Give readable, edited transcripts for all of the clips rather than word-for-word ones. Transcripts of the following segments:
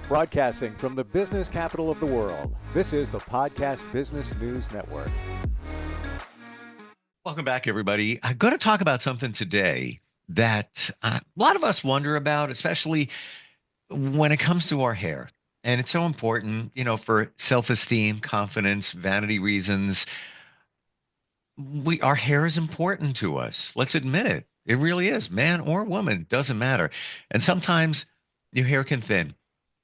Broadcasting from the business capital of the world, this is the Podcast Business News Network. Welcome back, everybody. I'm going to talk about something today that a lot of us wonder about, especially when it comes to our hair. And it's so important, for self-esteem, confidence, vanity reasons. Our hair is important to us. Let's admit it. It really is, man or woman, doesn't matter. And sometimes your hair can thin.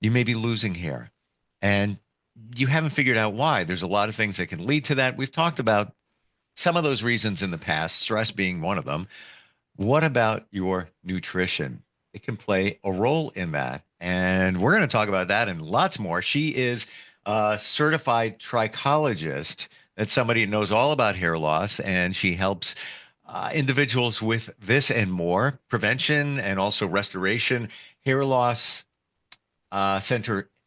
You may be losing hair and you haven't figured out why. There's a lot of things that can lead to that. We've talked about some of those reasons in the past, stress being one of them. What about your nutrition? It can play a role in that. And we're going to talk about that and lots more. She is a certified trichologist. That's somebody who knows all about hair loss, and she helps individuals with this and more, prevention and also restoration. Hair loss centernj.com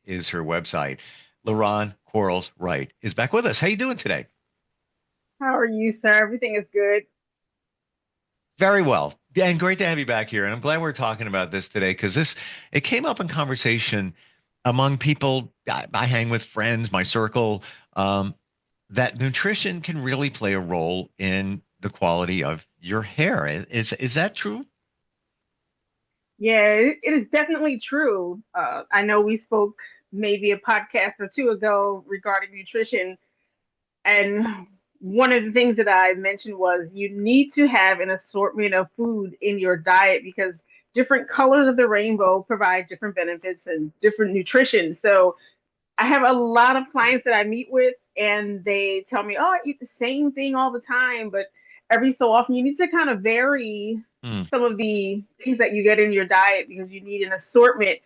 is her website. LaRonne Quarles Wright is back with us. How you doing today? How are you, sir? Everything is good. Very well. And great to have you back here. And I'm glad we're talking about this today because it came up in conversation among people. I hang with friends, my circle, that nutrition can really play a role in the quality of your hair. Is that true? Yeah, it is definitely true. I know we spoke maybe a podcast or two ago regarding nutrition, and one of the things that I mentioned was you need to have an assortment of food in your diet because different colors of the rainbow provide different benefits and different nutrition. So I have a lot of clients that I meet with, and they tell me, "Oh, I eat the same thing all the time," but every so often you need to kind of vary Hmm. some of the things that you get in your diet because you need an assortment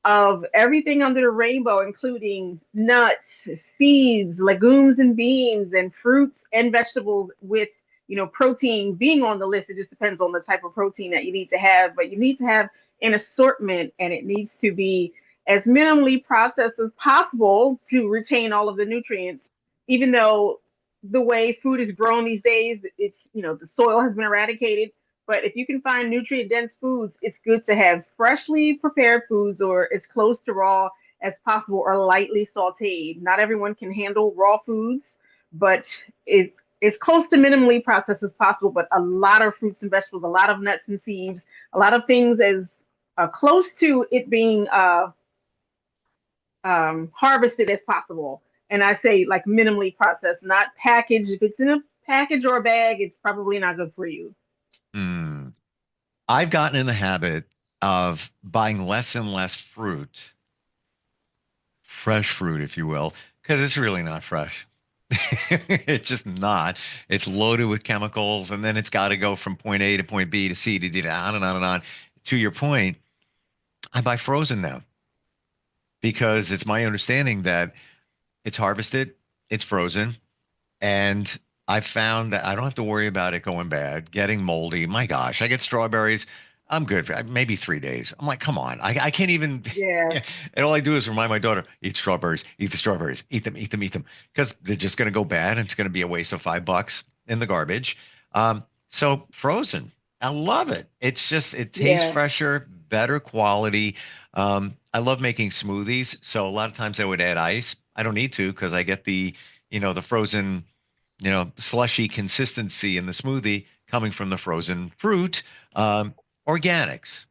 of everything under the rainbow, including nuts, seeds, legumes and beans, and fruits and vegetables with protein being on the list. It just depends on the type of protein that you need to have, but you need to have an assortment and it needs to be as minimally processed as possible to retain all of the nutrients, even though the way food is grown these days, it's the soil has been eradicated, but if you can find nutrient dense foods, it's good to have freshly prepared foods or as close to raw as possible or lightly sauteed. Not everyone can handle raw foods, but it is close to minimally processed as possible. But a lot of fruits and vegetables, a lot of nuts and seeds, a lot of things as close to it being harvested as possible. And I say like minimally processed, not packaged. If it's in a package or a bag, it's probably not good for you. Hmm. I've gotten in the habit of buying less and less fruit, fresh fruit, if you will, because it's really not fresh. It's just not. It's loaded with chemicals, and then it's got to go from point A to point B to C to D to on and on and on. To your point, I buy frozen now because it's my understanding that it's harvested, it's frozen, and I found that I don't have to worry about it going bad, getting moldy. My gosh, I get strawberries. I'm good for maybe 3 days. I'm like, come on. I can't even. Yeah. And all I do is remind my daughter, eat strawberries, eat the strawberries, eat them, eat them, eat them, because they're just going to go bad. And it's going to be a waste of $5 in the garbage. So frozen, I love it. It tastes Yeah. fresher, better quality. I love making smoothies. So a lot of times I would add ice. I don't need to because I get the frozen slushy consistency in the smoothie coming from the frozen fruit. Organics.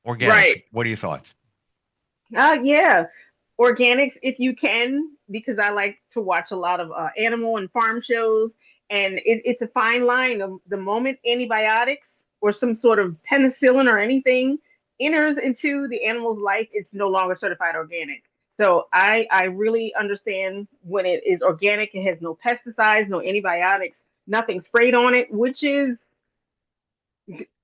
Organics. Right. What are your thoughts? Yeah. Organics, if you can, because I like to watch a lot of animal and farm shows, and it's a fine line. The moment antibiotics or some sort of penicillin or anything enters into the animal's life, it's no longer certified organic. So I really understand when it is organic, it has no pesticides, no antibiotics, nothing sprayed on it, which is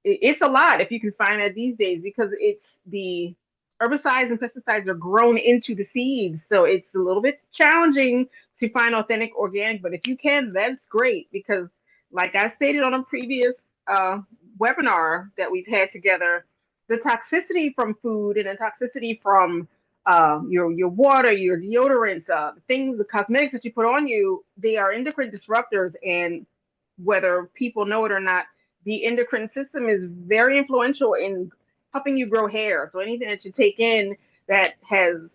it's a lot if you can find that these days because it's the herbicides and pesticides are grown into the seeds. So it's a little bit challenging to find authentic organic, but if you can, that's great because, like I stated on a previous webinar that we've had together, the toxicity from food and the toxicity from your water, your deodorants, things, the cosmetics that you put on you, they are endocrine disruptors, and whether people know it or not, the endocrine system is very influential in helping you grow hair. So anything that you take in that has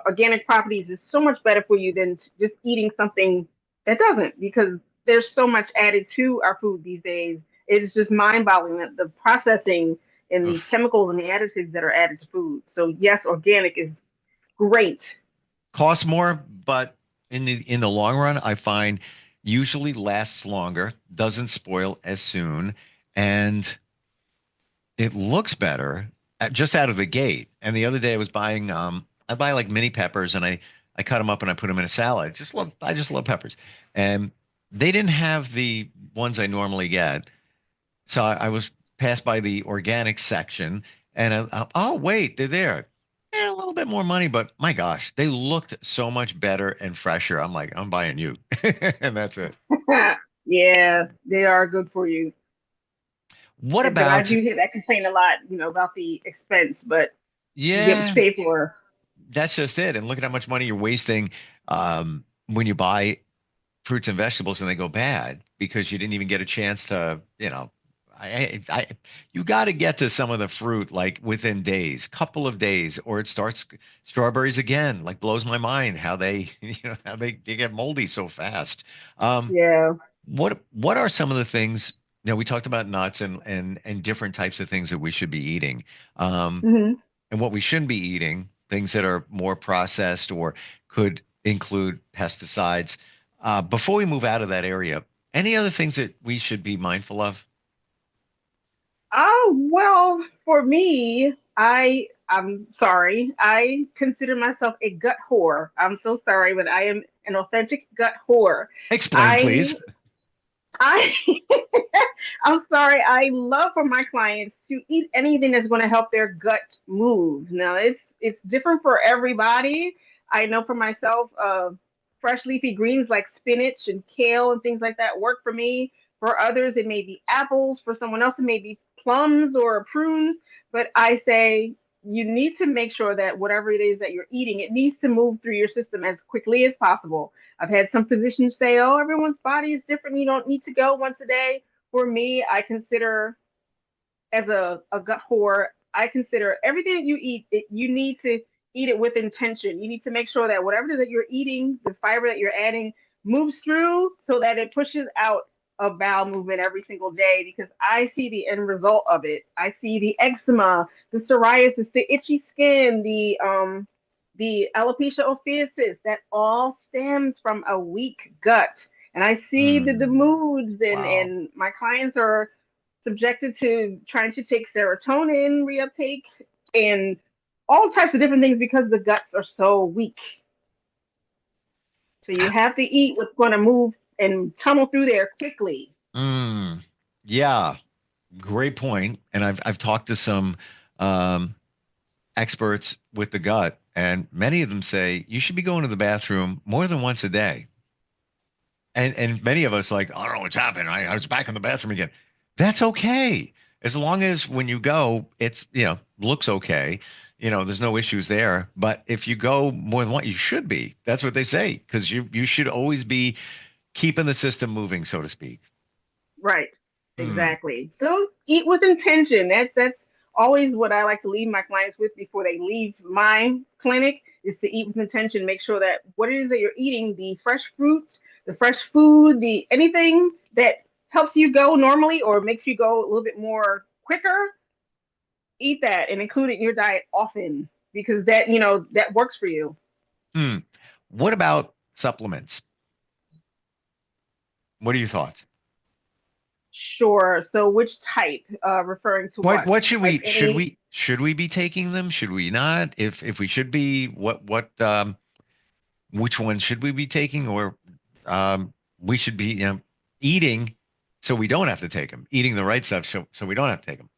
organic properties is so much better for you than just eating something that doesn't, because there's so much added to our food these days. It's just mind-boggling that the processing and the Oof. chemicals and the additives that are added to food. So yes, organic is great. Costs more, but in the long run, I find usually lasts longer, doesn't spoil as soon, and it looks better just out of the gate. And the other day I was buying I buy like mini peppers and I cut them up and I put them in a salad. I just love peppers. And they didn't have the ones I normally get. So I was passed by the organic section and oh wait, they're there. Yeah, a little bit more money, but my gosh, they looked so much better and fresher. I'm like, I'm buying you. And that's it. Yeah, they are good for you. What But I about, do hear that complaint a lot, about the expense, but you get what you yeah, pay for. that's just it. And look at how much money you're wasting when you buy fruits and vegetables and they go bad because you didn't even get a chance to, you got to get to some of the fruit like within days, couple of days, or it starts strawberries again. Like blows my mind how they, how they get moldy so fast. Um, Yeah. what are some of the things? We talked about nuts and different types of things that we should be eating. Um, Hmm. and what we shouldn't be eating, things that are more processed or could include pesticides. Before we move out of that area, any other things that we should be mindful of? Oh, well, for me, I'm sorry. I consider myself a gut whore. I'm so sorry, but I am an authentic gut whore. Explain, I please. I I'm sorry. I love for my clients to eat anything that's going to help their gut move. Now, it's different for everybody. I know for myself, fresh leafy greens like spinach and kale and things like that work for me. For others, it may be apples. For someone else, it may be plums or prunes. But I say you need to make sure that whatever it is that you're eating, it needs to move through your system as quickly as possible. I've had some physicians say, oh, everyone's body is different. You don't need to go once a day. For me, I consider, as a gut whore, I consider everything that you eat, you need to eat it with intention. You need to make sure that whatever it is that you're eating, the fiber that you're adding, moves through so that it pushes out a bowel movement every single day, because I see the end result of it. I see the eczema, the psoriasis, the itchy skin, the alopecia opiacis, that all stems from a weak gut. And I see the Mm, moods, wow. and my clients are subjected to trying to take serotonin reuptake and all types of different things because the guts are so weak. So you have to eat what's going to move and tunnel through there quickly. Mm, yeah, great point. And I've talked to some um, experts with the gut, and many of them say you should be going to the bathroom more than once a day. And many of us like, I don't know what's happened. I was back in the bathroom again. That's okay. As long as when you go, it's, looks okay. There's no issues there. But if you go more than once, you should be. That's what they say, because you should always be keeping the system moving, so to speak. Right. Hmm. Exactly. So eat with intention. That's always what I like to leave my clients with before they leave my clinic, is to eat with intention. Make sure that what it is that you're eating, the fresh fruit, the fresh food, the anything that helps you go normally or makes you go a little bit more quicker, eat that and include it in your diet often, because that works for you. Hmm. What about supplements? What are your thoughts? Sure. So which type? Referring to What what? what should Like we should any. we should we be taking them? Should we not? If we should be, what which one should we be taking, or we should be eating so we don't have to take them, eating the right stuff so we don't have to take them.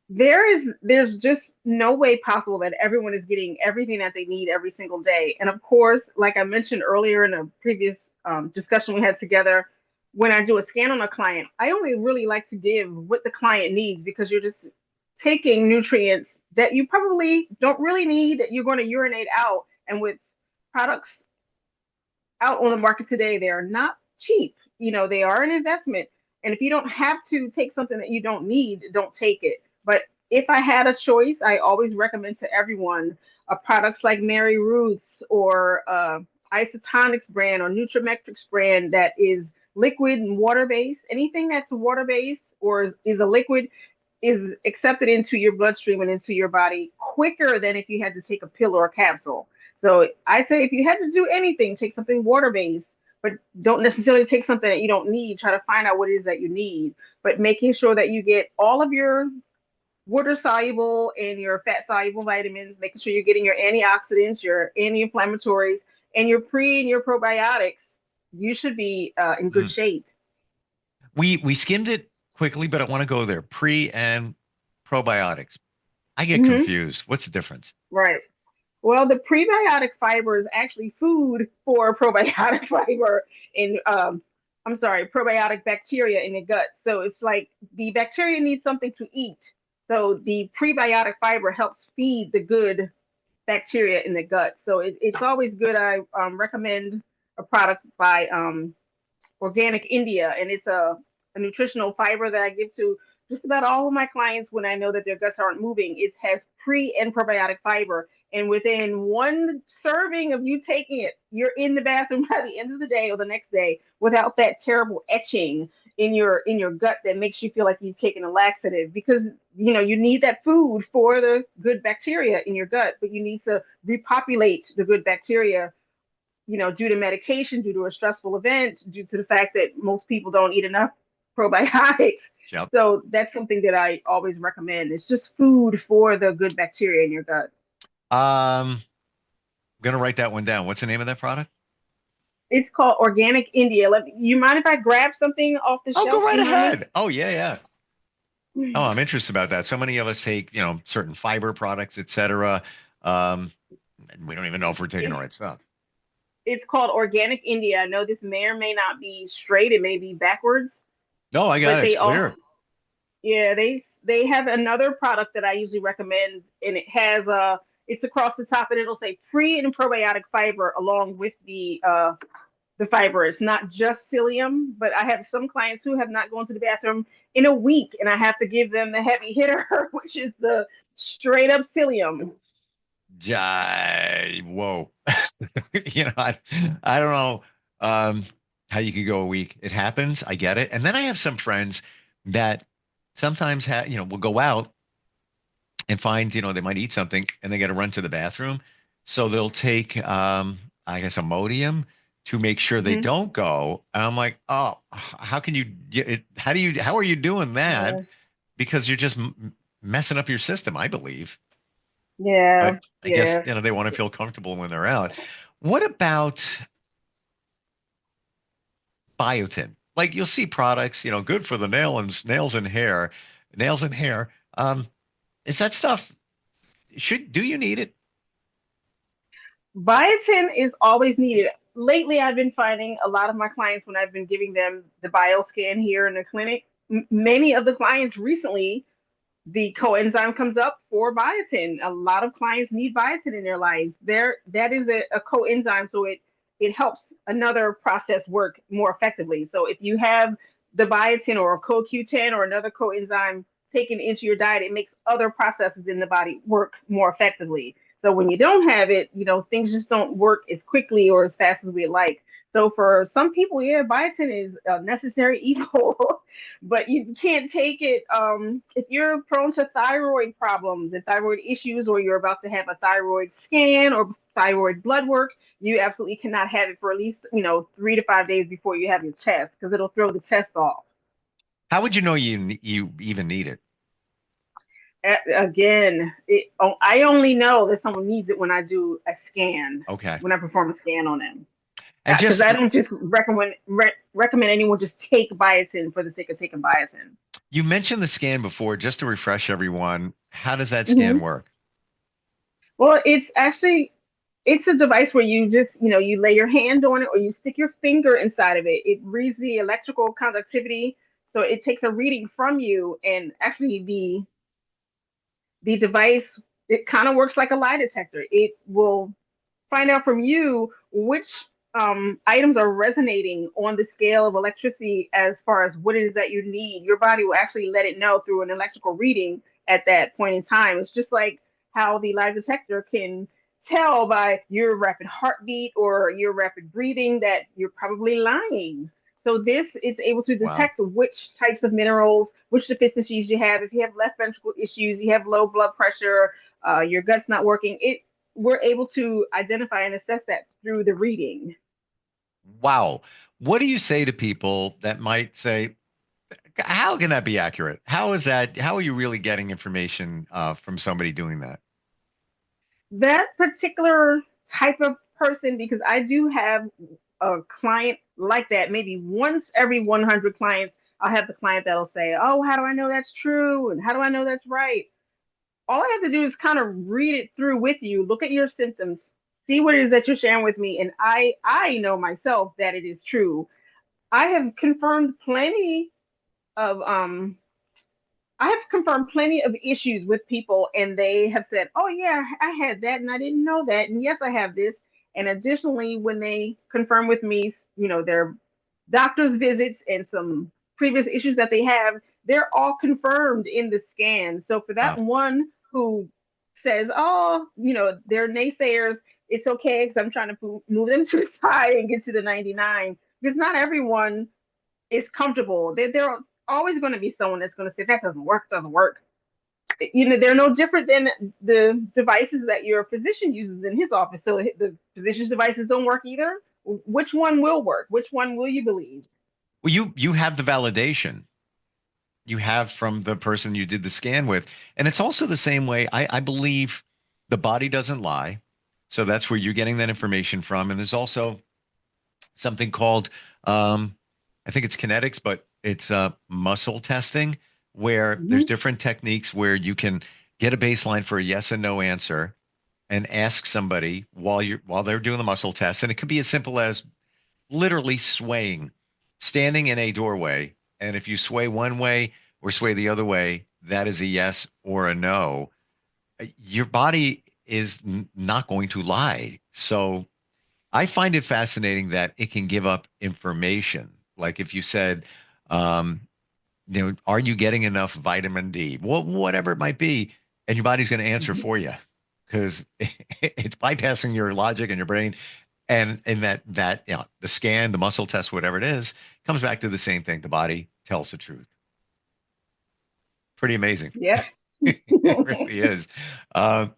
There's just no way possible that everyone is getting everything that they need every single day. And of course, like I mentioned earlier in a previous discussion we had together, when I do a scan on a client, I only really like to give what the client needs, because you're just taking nutrients that you probably don't really need, that you're going to urinate out. And with products out on the market today, they are not cheap. They are an investment. And if you don't have to take something that you don't need, don't take it. But if I had a choice, I always recommend to everyone products like Mary Ruth's or Isotonics brand or Nutrametrics brand that is liquid and water based. Anything that's water based or is a liquid is accepted into your bloodstream and into your body quicker than if you had to take a pill or a capsule. So I'd say if you had to do anything, take something water based, but don't necessarily take something that you don't need. Try to find out what it is that you need, but making sure that you get all of your water soluble and your fat soluble vitamins, making sure you're getting your antioxidants, your anti-inflammatories, and your pre and your probiotics. You should be in good Mm. shape. We skimmed it quickly, but I want to go there. Pre and probiotics. I get Hmm. confused. What's the difference? Right. Well, the prebiotic fiber is actually food for probiotic fiber in I'm sorry, probiotic bacteria in the gut. So it's like the bacteria needs something to eat. So the prebiotic fiber helps feed the good bacteria in the gut. So it's always good. I recommend a product by Organic India, and it's a nutritional fiber that I give to just about all of my clients when I know that their guts aren't moving. It has pre and probiotic fiber, and within one serving of you taking it, you're in the bathroom by the end of the day or the next day without that terrible etching in your gut that makes you feel like you've taken a laxative because you need that food for the good bacteria in your gut, but you need to repopulate the good bacteria due to medication, due to a stressful event, due to the fact that most people don't eat enough probiotics. Yep. So that's something that I always recommend. It's just food for the good bacteria in your gut. I'm gonna write that one down. What's the name of that product? It's called Organic India. You mind if I grab something off the Oh, go shelf right behind ahead. Oh, yeah, yeah. Oh, me? I'm interested about that. So many of us take, certain fiber products, et cetera. And we don't even know if we're taking the It, right stuff. it's called Organic India. I know this may or may not be straight. It may be backwards, No, I got but it. It's they all clear. yeah, they have another product that I usually recommend, and it's across the top, and it'll say pre and probiotic fiber along with the fiber. It's not just psyllium, but I have some clients who have not gone to the bathroom in a week, and I have to give them the heavy hitter, which is the straight up psyllium. Whoa. I don't know um, how you could go a week. It happens. I get it. And then I have some friends that sometimes will go out and find, they might eat something and they got to run to the bathroom. So they'll take, I guess, Imodium to make sure they Hmm. don't go. And I'm like, oh, how can you, how are you doing that? Yeah, Because you're just messing up your system, I believe. yeah, But I guess, yeah. they want to feel comfortable when they're out. What about biotin? Like you'll see products, good for the nails and hair. Is that stuff, do you need it? Biotin is always needed. Lately, I've been finding a lot of my clients when I've been giving them the bioscan here in the clinic. Many of the clients recently, the coenzyme comes up for biotin. A lot of clients need biotin in their lives. That is a coenzyme, so it helps another process work more effectively. So if you have the biotin or a CoQ10 or another coenzyme taken into your diet, it makes other processes in the body work more effectively. So when you don't have it, things just don't work as quickly or as fast as we'd like. So for some people, yeah, biotin is a necessary evil, but you can't take it if you're prone to thyroid problems and thyroid issues, or you're about to have a thyroid scan or thyroid blood work. You absolutely cannot have it for at least 3 to 5 days before you have your test because it'll throw the test off. How would you know you even need it? Again, I only know that someone needs it when I do a scan, Okay. when I perform a scan on them. And Because just, I don't just recommend anyone just take biotin for the sake of taking biotin. you mentioned the scan before, just to refresh everyone. How does that scan Hmm. work? Well, it's a device where you just you lay your hand on it or you stick your finger inside of it. It reads the electrical conductivity, so it takes a reading from you, and actually the device, it kind of works like a lie detector. It will find out from you which items are resonating on the scale of electricity as far as what it is that you need. Your body will actually let it know through an electrical reading at that point in time. It's just like how the lie detector can tell by your rapid heartbeat or your rapid breathing that you're probably lying. So this is able to Wow. detect which types of minerals, which deficiencies you have. If you have left ventricle issues, you have low blood pressure, your gut's not working. We're able to identify and assess that through the reading. Wow. What do you say to people that might say, how can that be accurate? How is that? How are you really getting information from somebody doing that? That particular type of person, because I do have a client like that, maybe once every 100 clients, I'll have the client that'll say, oh, how do I know that's true? And how do I know that's right? All I have to do is kind of read it through with you, look at your symptoms, see what it is that you're sharing with me. And I know myself that it is true. I have confirmed plenty of I have confirmed plenty of issues with people, and they have said, "Oh yeah, I had that, and I didn't know that, and yes, I have this." And additionally, when they confirm with me, their doctor's visits and some previous issues that they have, they're all confirmed in the scan. So for that Wow. one who says, "Oh, they're naysayers," it's okay because I'm trying to move them to the side and get to the 99. Because not everyone is comfortable. There are always going to be someone that's going to say that doesn't work. They're no different than the devices that your physician uses in his office. So the physician's devices don't work either. Which one will work? Which one will you believe? Well, you have the validation you have from the person you did the scan with, and it's also the same way. I believe the body doesn't lie, so that's where you're getting that information from. And there's also something called I think it's kinetics, but it's muscle testing, where there's Mm-hmm. different techniques where you can get a baseline for a yes and no answer and ask somebody while they're doing the muscle test. And it could be as simple as literally swaying, standing in a doorway. And if you sway one way or sway the other way, that is a yes or a no. Your body is not going to lie. So I find it fascinating that it can give up information. Like if you said, um, are you getting enough vitamin D? Whatever it might be, and your body's going to answer Mm-hmm. for you because it's bypassing your logic and your brain. And that the scan, the muscle test, whatever it is, comes back to the same thing. The body tells the truth. Pretty amazing. Yep. It really is. Um,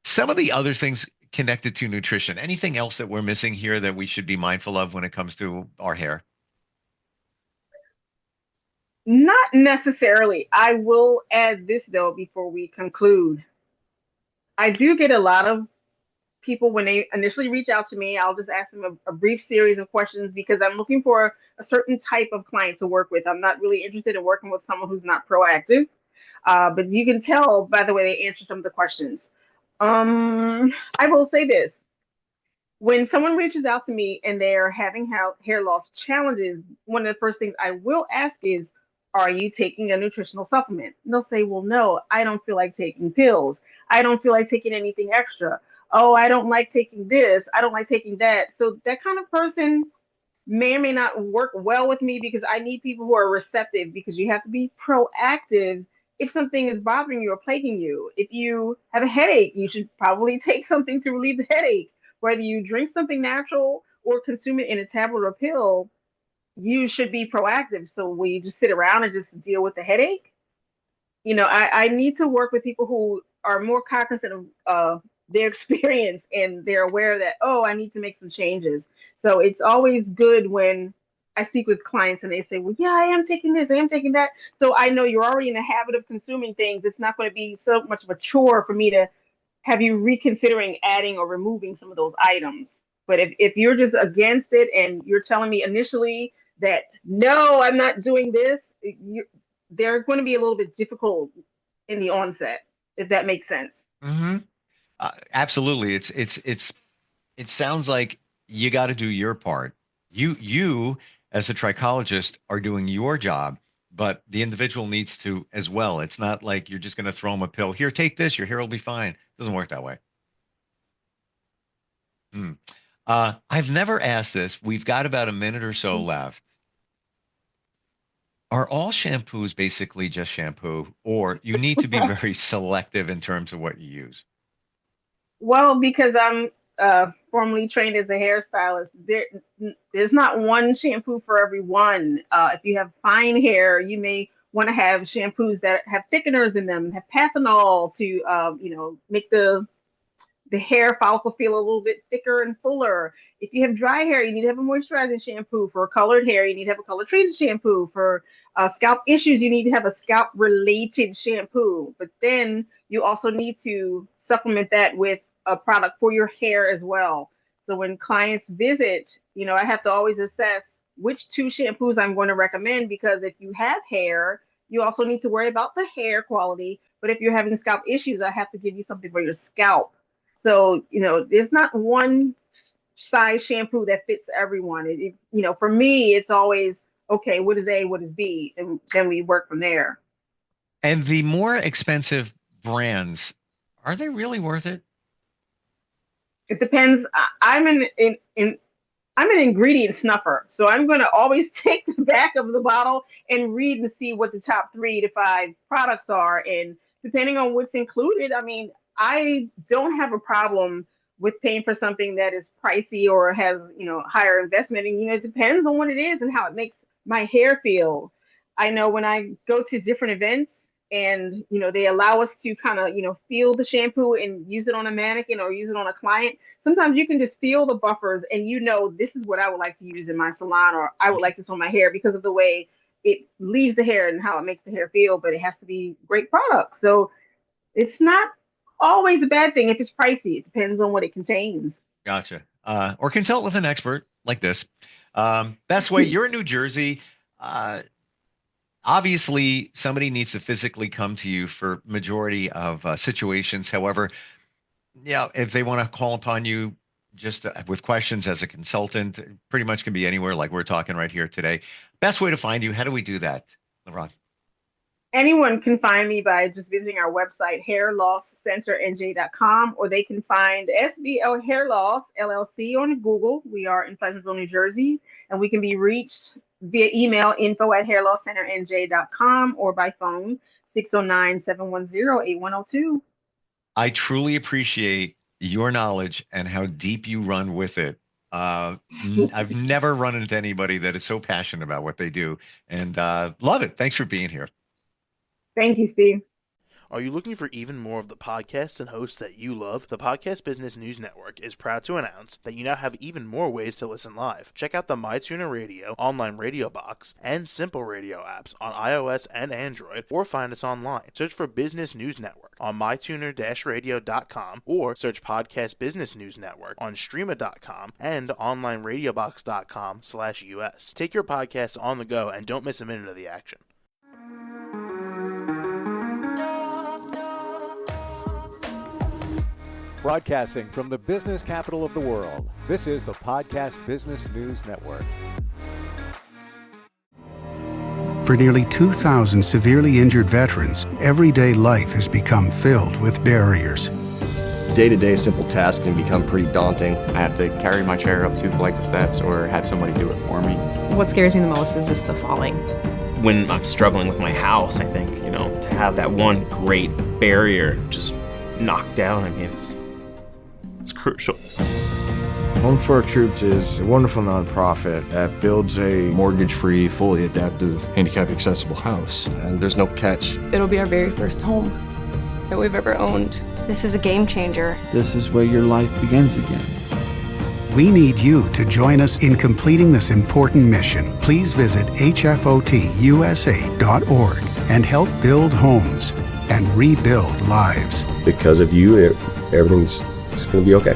some of the other things connected to nutrition. Anything else that we're missing here that we should be mindful of when it comes to our hair? Not necessarily. I will add this though before we conclude. I do get a lot of people when they initially reach out to me. I'll just ask them a brief series of questions because I'm looking for a certain type of client to work with. I'm not really interested in working with someone who's not proactive. But you can tell by the way they answer some of the questions. I will say this: when someone reaches out to me and they're having hair loss challenges, one of the first things I will ask is, are you taking a nutritional supplement? And they'll say, well, no, I don't feel like taking pills. I don't feel like taking anything extra. Oh, I don't like taking this. I don't like taking that. So that kind of person may or may not work well with me because I need people who are receptive because you have to be proactive if something is bothering you or plaguing you. If you have a headache, you should probably take something to relieve the headache. Whether you drink something natural or consume it in a tablet or pill, you should be proactive. So will you just sit around and just deal with the headache? I need to work with people who are more cognizant of their experience and they're aware that, oh, I need to make some changes. So it's always good when I speak with clients and they say, well, yeah, I am taking this, I am taking that. So I know you're already in the habit of consuming things. It's not going to be so much of a chore for me to have you reconsidering adding or removing some of those items. But if you're just against it and you're telling me initially that, no, I'm not doing this, they're going to be a little bit difficult in the onset, if that makes sense. Hmm. Absolutely. It sounds like you got to do your part. You as a trichologist are doing your job, but the individual needs to as well. It's not like you're just going to throw them a pill. Here, take this. Your hair will be fine. It doesn't work that way. Hmm. I've never asked this. We've got about a minute or so left. Are all shampoos basically just shampoo, or you need to be very selective in terms of what you use? Well, because I'm formerly trained as a hairstylist, there's not one shampoo for everyone. If you have fine hair, you may want to have shampoos that have thickeners in them, have pathanol to make the hair follicle feel a little bit thicker and fuller. If you have dry hair, you need to have a moisturizing shampoo. For colored hair, you need to have a color treated shampoo. For scalp issues, you need to have a scalp related shampoo. But then you also need to supplement that with a product for your hair as well. So when clients visit, I have to always assess which two shampoos I'm going to recommend, because if you have hair, you also need to worry about the hair quality. But if you're having scalp issues, I have to give you something for your scalp. So, there's not one size shampoo that fits everyone. For me, it's always, okay, what is A, what is B? And then we work from there. And the more expensive brands, are they really worth it? It depends. I'm an ingredient snuffer. So I'm going to always take the back of the bottle and read and see what the top 3 to 5 products are. And depending on what's included, I don't have a problem with paying for something that is pricey or has, higher investment. And, it depends on what it is and how it makes my hair feel. I know when I go to different events and, they allow us to kind of, feel the shampoo and use it on a mannequin or use it on a client. Sometimes you can just feel the buffers and, this is what I would like to use in my salon, or I would like this on my hair because of the way it leaves the hair and how it makes the hair feel, but it has to be great products. So it's not always a bad thing if it's pricey. It depends on what it contains. Gotcha. Or consult with an expert like this. Best way, you're in New Jersey. Obviously, somebody needs to physically come to you for majority of situations. However, if they want to call upon you just with questions as a consultant, pretty much can be anywhere like we're talking right here today. Best way to find you, how do we do that, LaRonne? Anyone can find me by just visiting our website, hairlosscenternj.com, or they can find SBLHairloss, LLC on Google. We are in Pleasantville, New Jersey, and we can be reached via email, info@hairlosscenternj.com, or by phone, 609-710-8102. I truly appreciate your knowledge and how deep you run with it. I've never run into anybody that is so passionate about what they do, and love it. Thanks for being here. Thank you, Steve. Are you looking for even more of the podcasts and hosts that you love? The Podcast Business News Network is proud to announce that you now have even more ways to listen live. Check out the MyTuner Radio, online radio box, and Simple Radio apps on iOS and Android, or find us online. Search for Business News Network on mytuner-radio.com, or search Podcast Business News Network on streama.com and onlineradiobox.com/US. Take your podcast on the go and don't miss a minute of the action. Broadcasting from the business capital of the world, this is the Podcast Business News Network. For nearly 2,000 severely injured veterans, everyday life has become filled with barriers. Day-to-day simple tasks can become pretty daunting. I have to carry my chair up 2 flights of steps or have somebody do it for me. What scares me the most is just the falling. When I'm struggling with my house, I think, to have that one great barrier just knocked down, it's crucial. Home for Our Troops is a wonderful nonprofit that builds a mortgage-free, fully adaptive, handicap-accessible house. And there's no catch. It'll be our very first home that we've ever owned. This is a game changer. This is where your life begins again. We need you to join us in completing this important mission. Please visit hfotusa.org and help build homes and rebuild lives. Because of you, everything's going to be okay.